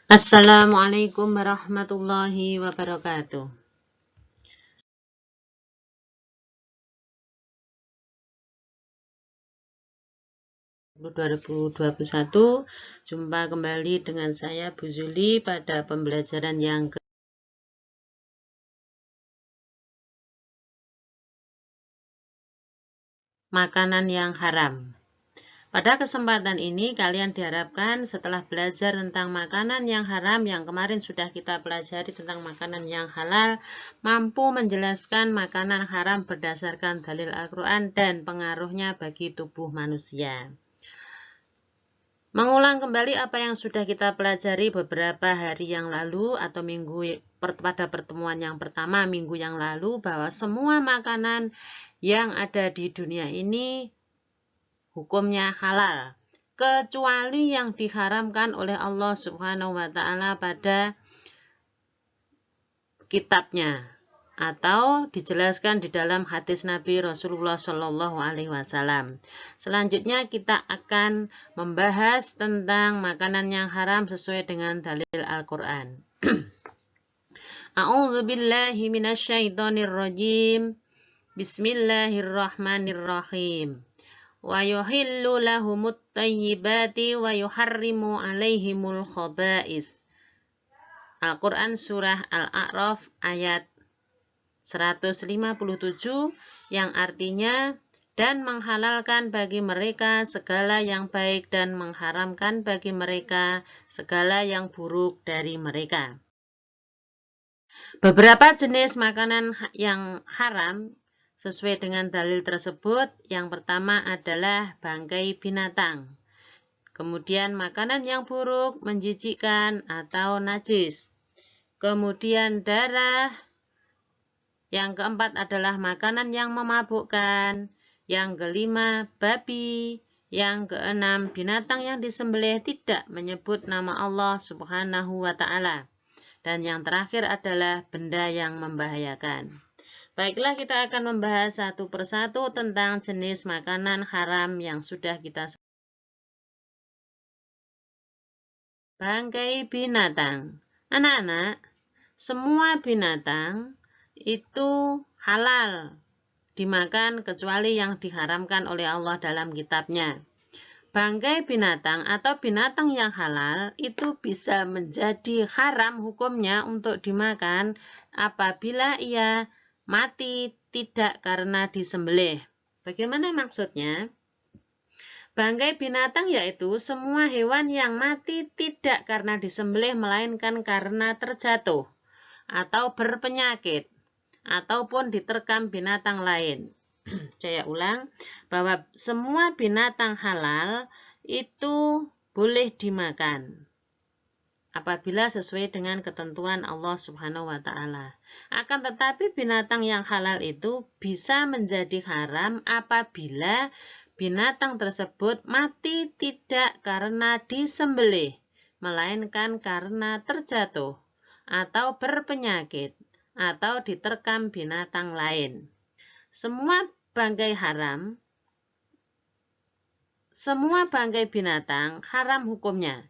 Assalamualaikum warahmatullahi wabarakatuh. 2021, jumpa kembali dengan saya Bu Zuli pada pembelajaran yang makanan yang haram. Pada kesempatan ini kalian diharapkan setelah belajar tentang makanan yang haram yang kemarin sudah kita pelajari tentang makanan yang halal, mampu menjelaskan makanan haram berdasarkan dalil Al-Quran dan pengaruhnya bagi tubuh manusia. Mengulang kembali apa yang sudah kita pelajari beberapa hari yang lalu atau pada pertemuan yang pertama minggu yang lalu, bahwa semua makanan yang ada di dunia ini hukumnya halal, kecuali yang diharamkan oleh Allah Subhanahu wa Ta'ala pada kitabnya, atau dijelaskan di dalam hadis Nabi Rasulullah Shallallahu Alaihi Wasallam. Selanjutnya kita akan membahas tentang makanan yang haram sesuai dengan dalil Al-Quran. A'udzubillahi minasyaitonirrajim. Bismillahirrahmanirrahim. Wa yuhillu lahumut tayyibati wa yuharrimu alaihimul khaba'is. Al-Quran Surah Al-A'raf ayat 157 yang artinya, dan menghalalkan bagi mereka segala yang baik dan mengharamkan bagi mereka segala yang buruk dari mereka. Beberapa jenis makanan yang haram sesuai dengan dalil tersebut, yang pertama adalah bangkai binatang. Kemudian makanan yang buruk, menjijikkan atau najis. Kemudian darah. Yang keempat adalah makanan yang memabukkan. Yang kelima, babi. Yang keenam, binatang yang disembelih tidak menyebut nama Allah Subhanahu wa Ta'ala. Dan yang terakhir adalah benda yang membahayakan. Baiklah, kita akan membahas satu persatu tentang jenis makanan haram yang sudah kita sebutkan. Bangkai binatang. Anak-anak, semua binatang itu halal dimakan kecuali yang diharamkan oleh Allah dalam kitabnya. Bangkai binatang atau binatang yang halal itu bisa menjadi haram hukumnya untuk dimakan apabila ia mati tidak karena disembelih. Bagaimana maksudnya? Bangkai binatang yaitu semua hewan yang mati tidak karena disembelih melainkan karena terjatuh atau berpenyakit ataupun diterkam binatang lain. Saya ulang, bahwa semua binatang halal itu boleh dimakan apabila sesuai dengan ketentuan Allah Subhanahu wa Ta'ala. Akan tetapi binatang yang halal itu bisa menjadi haram apabila binatang tersebut mati tidak karena disembelih, melainkan karena terjatuh atau berpenyakit atau diterkam binatang lain. Semua bangkai binatang haram hukumnya,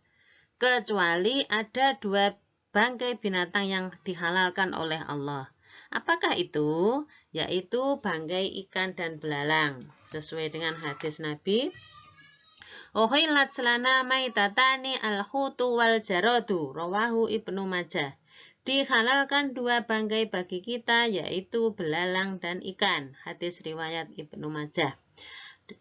kecuali ada dua bangkai binatang yang dihalalkan oleh Allah. Apakah itu? Yaitu bangkai ikan dan belalang. Sesuai dengan hadis Nabi, Uhillat lana maitatani al-hutu wal jaradu, rawahu Ibnu Majah. Dihalalkan dua bangkai bagi kita, yaitu belalang dan ikan. Hadis riwayat Ibnu Majah.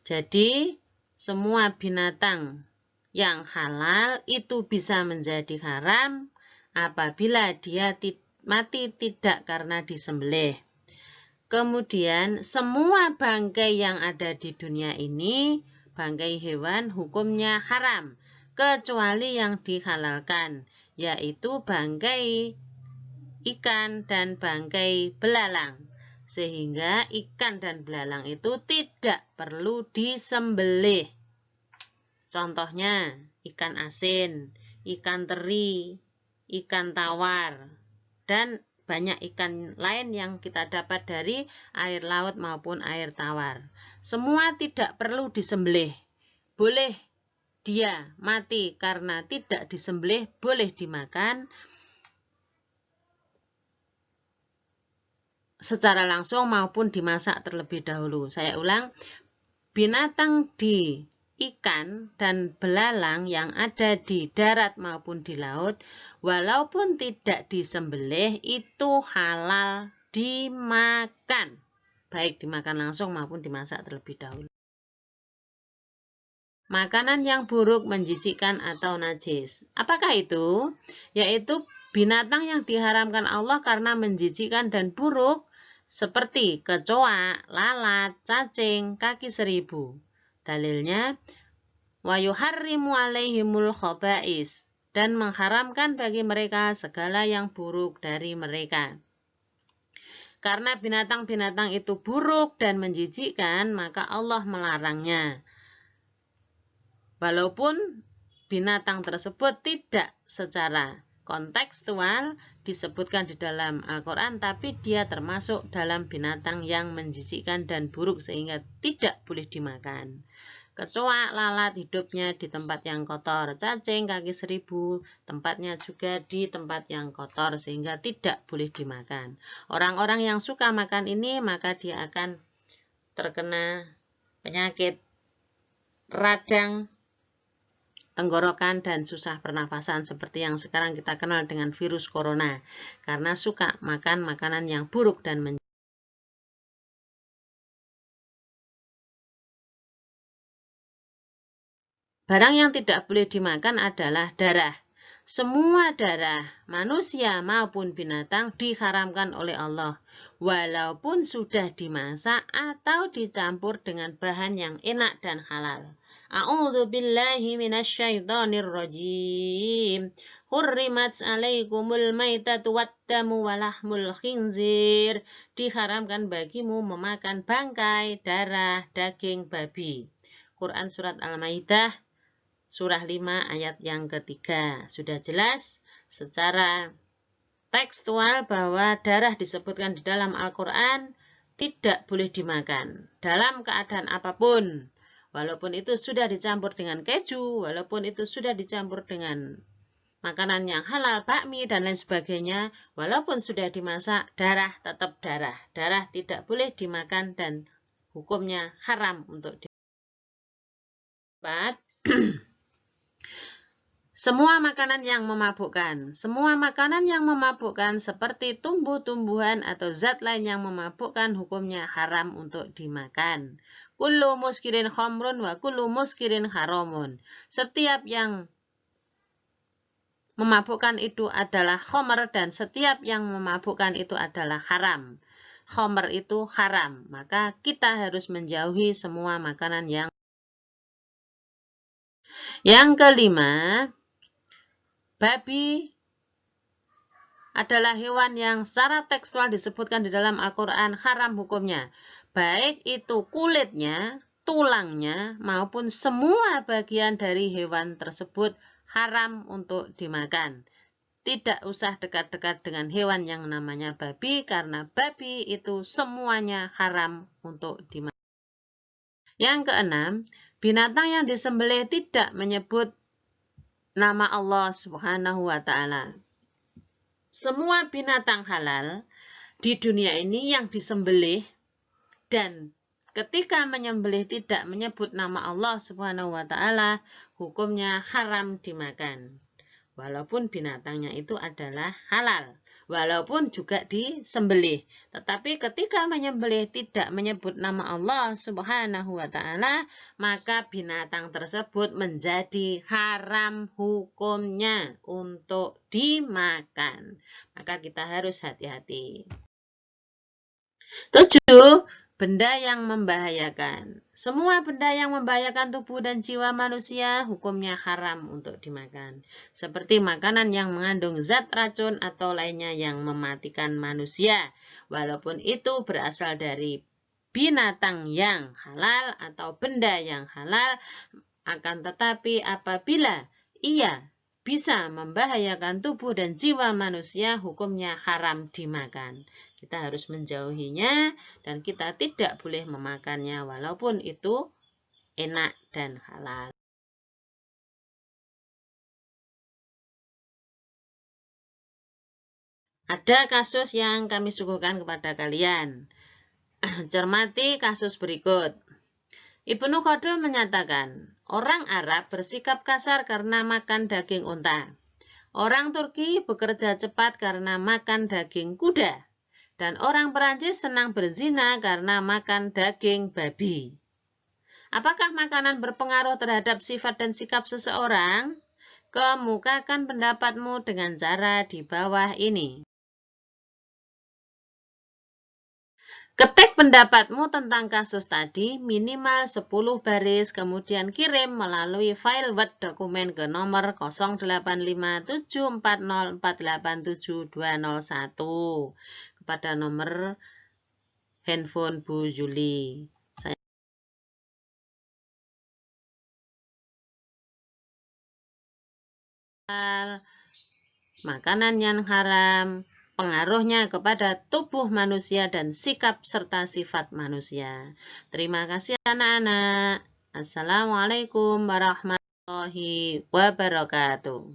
Jadi, semua binatang yang halal itu bisa menjadi haram apabila dia mati tidak karena disembelih. Kemudian, semua bangkai yang ada di dunia ini, bangkai hewan hukumnya haram, kecuali yang dihalalkan, yaitu bangkai ikan dan bangkai belalang. Sehingga ikan dan belalang itu tidak perlu disembelih. Contohnya, ikan asin, ikan teri, ikan tawar, dan banyak ikan lain yang kita dapat dari air laut maupun air tawar. Semua tidak perlu disembelih. Boleh dia mati karena tidak disembelih boleh dimakan secara langsung maupun dimasak terlebih dahulu. Saya ulang, binatang di ikan dan belalang yang ada di darat maupun di laut, walaupun tidak disembelih, itu halal dimakan. Baik dimakan langsung maupun dimasak terlebih dahulu. Makanan yang buruk, menjijikkan, atau najis. Apakah itu? Yaitu binatang yang diharamkan Allah karena menjijikkan dan buruk, seperti kecoa, lalat, cacing, kaki seribu. Dalilnya, wa yuharrimu alaihimul khaba'is, dan mengharamkan bagi mereka segala yang buruk dari mereka. Karena binatang-binatang itu buruk dan menjijikkan, maka Allah melarangnya. Walaupun binatang tersebut tidak secara kontekstual disebutkan di dalam Al-Quran, tapi dia termasuk dalam binatang yang menjijikkan dan buruk sehingga tidak boleh dimakan. Kecoa, lalat hidupnya di tempat yang kotor, cacing, kaki seribu tempatnya juga di tempat yang kotor sehingga tidak boleh dimakan. Orang-orang yang suka makan ini maka dia akan terkena penyakit radang, tenggorokan, dan susah pernafasan seperti yang sekarang kita kenal dengan virus corona karena suka makan makanan yang buruk dan barang yang tidak boleh dimakan adalah darah. Semua darah manusia maupun binatang diharamkan oleh Allah, walaupun sudah dimasak atau dicampur dengan bahan yang enak dan halal. A'udzu billahi minasyaitonir rajim. Hurrimat 'alaikumul maitatu waddamu walahmul khinzir. Diharamkan bagimu memakan bangkai, darah, daging babi. Quran surat Al-Maidah surah 5 ayat yang ketiga. Sudah jelas secara tekstual bahwa darah disebutkan di dalam Al-Quran tidak boleh dimakan dalam keadaan apapun. Walaupun itu sudah dicampur dengan keju, walaupun itu sudah dicampur dengan makanan yang halal, bakmi, dan lain sebagainya, walaupun sudah dimasak, darah tetap darah. Darah tidak boleh dimakan dan hukumnya haram untuk dimakan. Semua makanan yang memabukkan. Semua makanan yang memabukkan seperti tumbuh-tumbuhan atau zat lain yang memabukkan hukumnya haram untuk dimakan. Kullu muskirin khamrun wa kullu muskirin haramun. Setiap yang memabukkan itu adalah khamr dan setiap yang memabukkan itu adalah haram. Khamr itu haram, maka kita harus menjauhi semua makanan yang kelima. Babi adalah hewan yang secara tekstual disebutkan di dalam Al-Quran haram hukumnya. Baik itu kulitnya, tulangnya, maupun semua bagian dari hewan tersebut haram untuk dimakan. Tidak usah dekat-dekat dengan hewan yang namanya babi, karena babi itu semuanya haram untuk dimakan. Yang keenam, binatang yang disembelih tidak menyebut nama Allah Subhanahu wa Ta'ala. Semua binatang halal di dunia ini yang disembelih dan ketika menyembelih tidak menyebut nama Allah Subhanahu wa Ta'ala, hukumnya haram dimakan. Walaupun binatangnya itu adalah halal, walaupun juga disembelih. Tetapi ketika menyembelih tidak menyebut nama Allah Subhanahu wa Ta'ala, maka binatang tersebut menjadi haram hukumnya untuk dimakan. Maka kita harus hati-hati. 7. Benda yang membahayakan. Semua benda yang membahayakan tubuh dan jiwa manusia hukumnya haram untuk dimakan. Seperti makanan yang mengandung zat racun atau lainnya yang mematikan manusia. Walaupun itu berasal dari binatang yang halal atau benda yang halal, akan tetapi apabila ia bisa membahayakan tubuh dan jiwa manusia, hukumnya haram dimakan. Kita harus menjauhinya dan kita tidak boleh memakannya walaupun itu enak dan halal. Ada kasus yang kami suguhkan kepada kalian. Cermati kasus berikut. Ibnu Khaldun menyatakan, orang Arab bersikap kasar karena makan daging unta. Orang Turki bekerja cepat karena makan daging kuda. Dan orang Perancis senang berzina karena makan daging babi. Apakah makanan berpengaruh terhadap sifat dan sikap seseorang? Kemukakan pendapatmu dengan cara di bawah ini. Ketik pendapatmu tentang kasus tadi minimal 10 baris, kemudian kirim melalui file Word dokumen ke nomor 085740487201 kepada nomor handphone Bu Juli. Makanan yang haram, pengaruhnya kepada tubuh manusia dan sikap serta sifat manusia. Terima kasih anak-anak. Assalamualaikum warahmatullahi wabarakatuh.